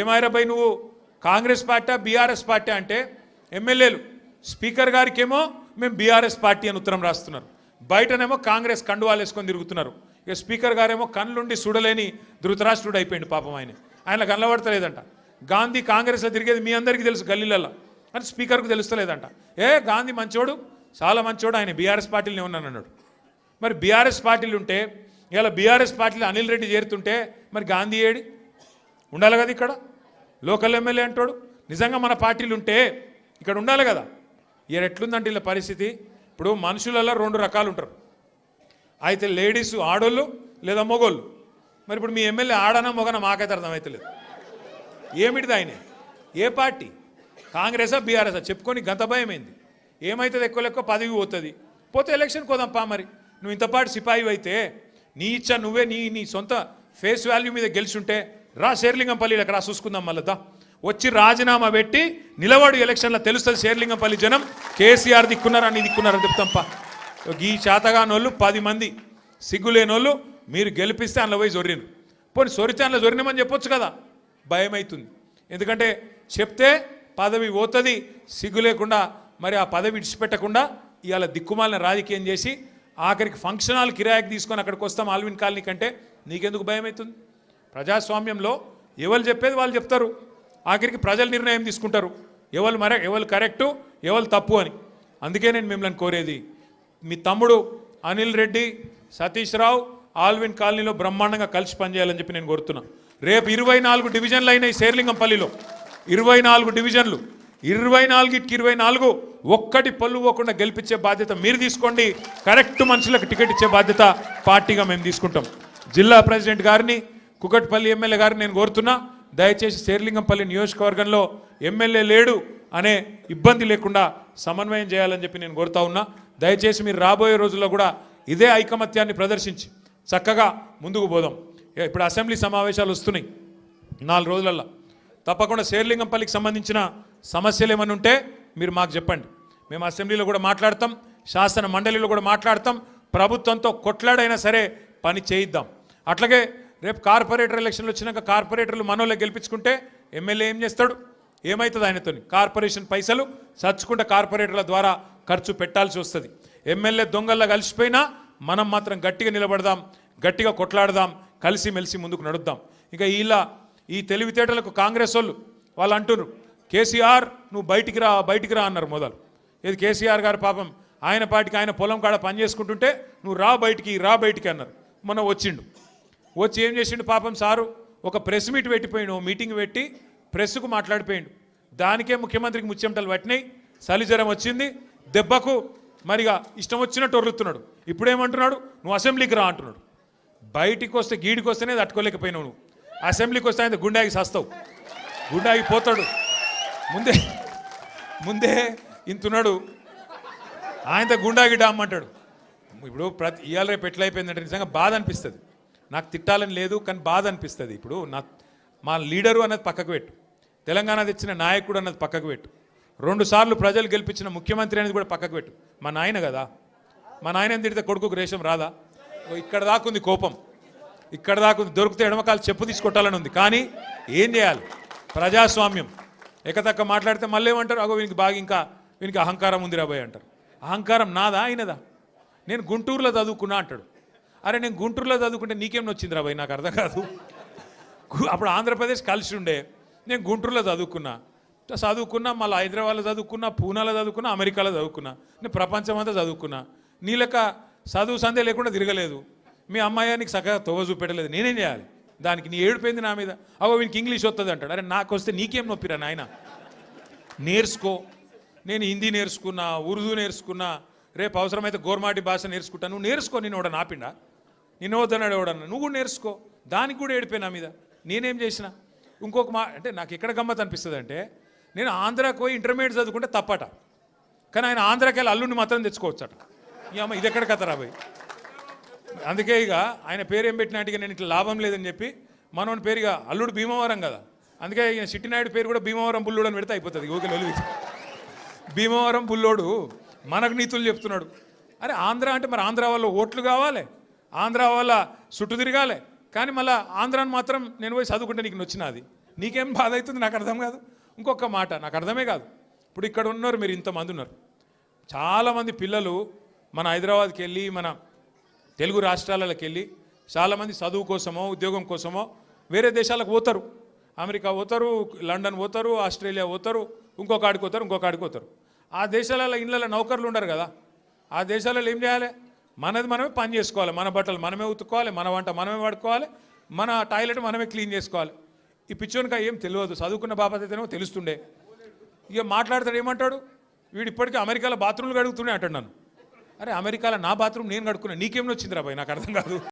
ఏమాయరాబాయ్ నువ్వు Congress party BRS party అంటే ఎమ్మెల్యేలు స్పీకర్ గారికేమో మేము బీఆర్ఎస్ పార్టీ అని ఉత్తరం రాస్తున్నారు, బయటనేమో కాంగ్రెస్ కండువాలు వేసుకొని తిరుగుతున్నారు. ఇక స్పీకర్ గారేమో కళ్ళుండి చూడలేని ధృతరాష్ట్రుడు అయిపోయింది పాపం. ఆయన కనబడతలేదంట. గాంధీ కాంగ్రెస్లో తిరిగేది మీ అందరికీ తెలుసు గల్లీలలో, అని స్పీకర్కు తెలుస్తలేదంట. గాంధీ మంచోడు, చాలా మంచోడు, ఆయన బీఆర్ఎస్ పార్టీలోనే ఉన్నాను అన్నాడు. మరి బీఆర్ఎస్ పార్టీలు ఉంటే ఇలా బీఆర్ఎస్ పార్టీలో అనిల్ రెడ్డి చేరుతుంటే మరి గాంధీ ఏడి ఉండాలి కదా, ఇక్కడ లోకల్ ఎమ్మెల్యే అంటాడు. నిజంగా మన పార్టీలు ఉంటే ఇక్కడ ఉండాలి కదా. ఇయర్ ఎట్లుందంటే ఇలా పరిస్థితి. ఇప్పుడు మనుషులలో 2 రకాలు ఉంటారు, అయితే లేడీస్ ఆడోళ్ళు లేదా మొగోళ్ళు. మరి ఇప్పుడు మీ ఎమ్మెల్యే ఆడనా మొగనా మాకైతే అర్థమవుతలేదు. ఏమిటిది ఆయన, ఏ పార్టీ, కాంగ్రెసా బీఆర్ఎసా చెప్పుకొని గంత భయమైంది. ఏమవుతుంది, ఎక్కువ పదవి పోతుంది, పోతే ఎలక్షన్ కోదాంపా. మరి నువ్వు ఇంతపాటు సిపాయి అయితే నీ ఇచ్చా నువ్వే నీ సొంత ఫేస్ వాల్యూ మీద గెలిచుంటే రా శేర్లింగంపల్లికి రా చూసుకుందాం. మళ్ళా వచ్చి రాజీనామా పెట్టి నిలబడు, ఎలక్షన్లో తెలుస్తుంది శేర్లింగంపల్లి జనం కేసీఆర్ దిక్కున్నారా నీ దిక్కున్నారని చెప్తాంపా. ఈ చేతగానోళ్ళు 10 మంది సిగ్గులేనోళ్ళు మీరు గెలిపిస్తే అందులో పోయి జొర్రిను. పోనీ సొరితే అందులో జొరినమని చెప్పొచ్చు కదా, భయం అవుతుంది. ఎందుకంటే చెప్తే పదవి పోతుంది, సిగ్గు లేకుండా మరి ఆ పదవి విడిచిపెట్టకుండా ఇవాళ దిక్కుమాలిన రాజకీయం చేసి ఆఖరికి ఫంక్షన్ హాల్ కిరాయికి తీసుకొని అక్కడికి వస్తాం ఆల్విన్ కాలనీ కంటే నీకెందుకు భయం అవుతుంది? ప్రజాస్వామ్యంలో ఎవరు చెప్పేది వాళ్ళు చెప్తారు, ఆఖరికి ప్రజలు నిర్ణయం తీసుకుంటారు ఎవరు కరెక్టు ఎవరు తప్పు అని. అందుకే నేను మిమ్మల్ని కోరేది, మీ తమ్ముడు అనిల్ రెడ్డి, సతీష్ రావు ఆల్విన్ కాలనీలో బ్రహ్మాండంగా కలిసి పనిచేయాలని చెప్పి నేను కోరుతున్నా. రేపు 24 డివిజన్లు అయినాయి శేర్లింగంపల్లిలో, 24 డివిజన్లు, 24కి 24 ఒక్కటి పళ్ళు పోకుండా గెలిపించే బాధ్యత మీరు తీసుకోండి. కరెక్ట్ మనుషులకు టికెట్ ఇచ్చే బాధ్యత పార్టీగా మేము తీసుకుంటాం. జిల్లా ప్రెసిడెంట్ గారిని, కుకట్పల్లి ఎమ్మెల్యే గారిని నేను కోరుతున్నా, దయచేసి శేర్లింగంపల్లి నియోజకవర్గంలో ఎమ్మెల్యే లేడు అనే ఇబ్బంది లేకుండా సమన్వయం చేయాలని చెప్పి నేను కోరుతా ఉన్నా. దయచేసి మీరు రాబోయే రోజుల్లో కూడా ఇదే ఐకమత్యాన్ని ప్రదర్శించి చక్కగా ముందుకు పోదాం. ఇప్పుడు అసెంబ్లీ సమావేశాలు వస్తున్నాయి 4 రోజులల్లో, తప్పకుండా శేర్లింగంపల్లికి సంబంధించిన సమస్యలు ఏమైనా ఉంటే మీరు మాకు చెప్పండి. మేము అసెంబ్లీలో కూడా మాట్లాడతాం, శాసన మండలిలో కూడా మాట్లాడతాం, ప్రభుత్వంతో కొట్లాడైనా సరే పని చేయిద్దాం. అట్లాగే రేపు కార్పొరేటర్ ఎలక్షన్లు వచ్చినాక కార్పొరేటర్లు మనోళ్ళే గెలిపించుకుంటే ఎమ్మెల్యే ఏం చేస్తాడు, ఏమవుతుంది ఆయనతో? కార్పొరేషన్ పైసలు చచ్చుకుంటే కార్పొరేటర్ల ద్వారా ఖర్చు పెట్టాల్సి వస్తుంది. ఎమ్మెల్యే దొంగల్లా కలిసిపోయినా మనం మాత్రం గట్టిగా నిలబడదాం, గట్టిగా కొట్లాడదాం, కలిసిమెలిసి ముందుకు నడుద్దాం. ఇంకా ఈ తెలివితేటలకు కాంగ్రెస్ వాళ్ళు అంటున్నారు, కేసీఆర్ నువ్వు బయటికి రా అన్నారు మొదలు. ఇది కేసీఆర్ గారు పాపం ఆయన పార్టీకి ఆయన పొలం కాడ పని చేసుకుంటుంటే నువ్వు రా బయటికి అన్నారు. మొన్న వచ్చి ఏం చేసిండు పాపం సారు, ఒక ప్రెస్ మీట్ పెట్టిపోయిండు, మీటింగ్ పెట్టి ప్రెస్కు మాట్లాడిపోయిండు. దానికే ముఖ్యమంత్రికి ముచ్చెమటలు పట్టినాయి, చలిజ్వరం వచ్చింది, దెబ్బకు మరిగా ఇష్టం వచ్చినట్టు ఒర్రుతున్నాడు. ఇప్పుడేమంటున్నాడు, నువ్వు అసెంబ్లీకి రా అంటున్నాడు. బయటికి వస్తే గీడికి వస్తేనే తట్టుకోలేకపోయినావు నువ్వు, అసెంబ్లీకి వస్తే ఆయన గుండాకి సస్తావు, గుండాకి పోతాడు. ముందే ఇంతున్నాడు, ఆయనతో గుండాకి డామ్మంటాడు. ఇప్పుడు ఇవాళ రేపు ఎట్లయిపోయిందంటే నిజంగా బాధ అనిపిస్తుంది. నాకు తిట్టాలని లేదు కానీ బాధ అనిపిస్తుంది. ఇప్పుడు మా లీడరు అన్నది పక్కకు పెట్టు, తెలంగాణ తెచ్చిన నాయకుడు అన్నది పక్కకు పెట్టు, 2 సార్లు ప్రజలు గెలిపించిన ముఖ్యమంత్రి అనేది కూడా పక్కకు పెట్టు. మా నాయన కదా, మా నాయన తిడితే కొడుకుకు రేషం రాదా? ఇక్కడ దాకుంది కోపం, ఇక్కడ దాకుంది, దొరికితే ఎడమకాలు చెప్పు తీసుకొట్టాలని ఉంది. కానీ ఏం చేయాలి, ప్రజాస్వామ్యం. ఎక్కతక్క మాట్లాడితే మళ్ళీ ఏమంటారు, అగో వీనికి అహంకారం ఉంది రాబోయ్ అంటారు. అహంకారం నాదా అయినదా? నేను గుంటూరులో చదువుకున్నా అంటాడు. అరే నేను గుంటూరులో చదువుకుంటే నీకేం వచ్చింది రాబోయ్, నాకు అర్థం కాదు. అప్పుడు ఆంధ్రప్రదేశ్ కలిసి ఉండే, నేను గుంటూరులో చదువుకున్నా, మళ్ళీ హైదరాబాద్లో చదువుకున్నా, పూనాలో చదువుకున్నా, అమెరికాలో చదువుకున్నా, నేను ప్రపంచం అంతా చదువుకున్నా. నీ లెక్క చదువు సందే లేకుండా తిరగలేదు. మీ అమ్మాయినికి చక్కగా తొవ్వ చూపెట్టలేదు. నేనేం చేయాలి దానికి? నీ ఏడిపోయింది నా మీద. అవో వీనికి ఇంగ్లీష్ వస్తుంది అంటాడు. అరే నాకు వస్తే నీకేం నొప్పిరా నాయన, నేర్చుకో. నేను హిందీ నేర్చుకున్నా, ఉర్దూ నేర్చుకున్నా, రేపు అవసరమైతే గోర్మాటి భాష నేర్చుకుంటా. నువ్వు నేర్చుకో, నేను ఎవడ నాపిండా, నేను వద్దన్నాడు ఎవడన్నా, నువ్వు కూడా నేర్చుకో. దానికి కూడా ఏడిపోయి నా మీద. నేనేం చేసిన? ఇంకొక అంటే నాకు ఎక్కడ గమ్మత్ అనిపిస్తుంది అంటే, నేను ఆంధ్రాకి పోయి ఇంటర్మీడియట్ చదువుకుంటే తప్పట, కానీ ఆయన ఆంధ్రాకి వెళ్ళి అల్లుడిని మాత్రం తెచ్చుకోవచ్చట. ఈ అమ్మ ఇది ఎక్కడ కథ రాబోయ్. అందుకే ఇక ఆయన పేరు ఏం పెట్టినట్టుగా నేను ఇట్లా లాభం లేదని చెప్పి మనోని పేరుగా అల్లుడు భీమవరం కదా, అందుకే ఈయన చిట్టినాయుడు పేరు కూడా భీమవరం బుల్లోడు అని పెడితే అయిపోతుంది. ఓకే, భీమవరం బుల్లోడు మనకు నీతులు చెప్తున్నాడు. అరే ఆంధ్ర అంటే మరి ఆంధ్ర వాళ్ళ ఓట్లు కావాలి, ఆంధ్ర వాళ్ళ చుట్టూ తిరగాలి, కానీ మళ్ళీ ఆంధ్రాని మాత్రం నేను పోయి చదువుకుంటే నీకు నచ్చినది. నీకేం బాధ అవుతుంది నాకు అర్థం కాదు. ఇంకొక మాట నాకు అర్థమే కాదు. ఇప్పుడు ఇక్కడ ఉన్నారు మీరు, ఇంతమంది ఉన్నారు, చాలామంది పిల్లలు మన హైదరాబాద్కి వెళ్ళి మన తెలుగు రాష్ట్రాలకి వెళ్ళి చాలామంది చదువు కోసమో ఉద్యోగం కోసమో వేరే దేశాలకు పోతారు. అమెరికా పోతారు, లండన్ పోతారు, ఆస్ట్రేలియా పోతారు, ఇంకొక ఆడికి పోతారు. ఆ దేశాలలో ఇళ్ళలో నౌకర్లు ఉండరు కదా. ఆ దేశాలలో ఏం చేయాలి? మనది మనమే పని చేసుకోవాలి, మన బట్టలు మనమే ఉతుక్కోవాలి, మన వంట మనమే వాడుకోవాలి, మన టాయిలెట్ మనమే క్లీన్ చేసుకోవాలి. ఈ పిచ్చోనికా ఏం తెలియదు, చదువుకున్న బాపత అయితేనేమో తెలుస్తుండే. ఇక మాట్లాడతాడు, ఏమంటాడు వీడు, ఇప్పటికీ అమెరికాలో బాత్రూమ్లు కడుగుతూనే అంటాడు నన్ను. అరే అమెరికాలో నా బాత్రూమ్ నేను కడుక్కున్నా, నీకేం వచ్చిందిరా భయ్, నాకు అర్థం కాదు.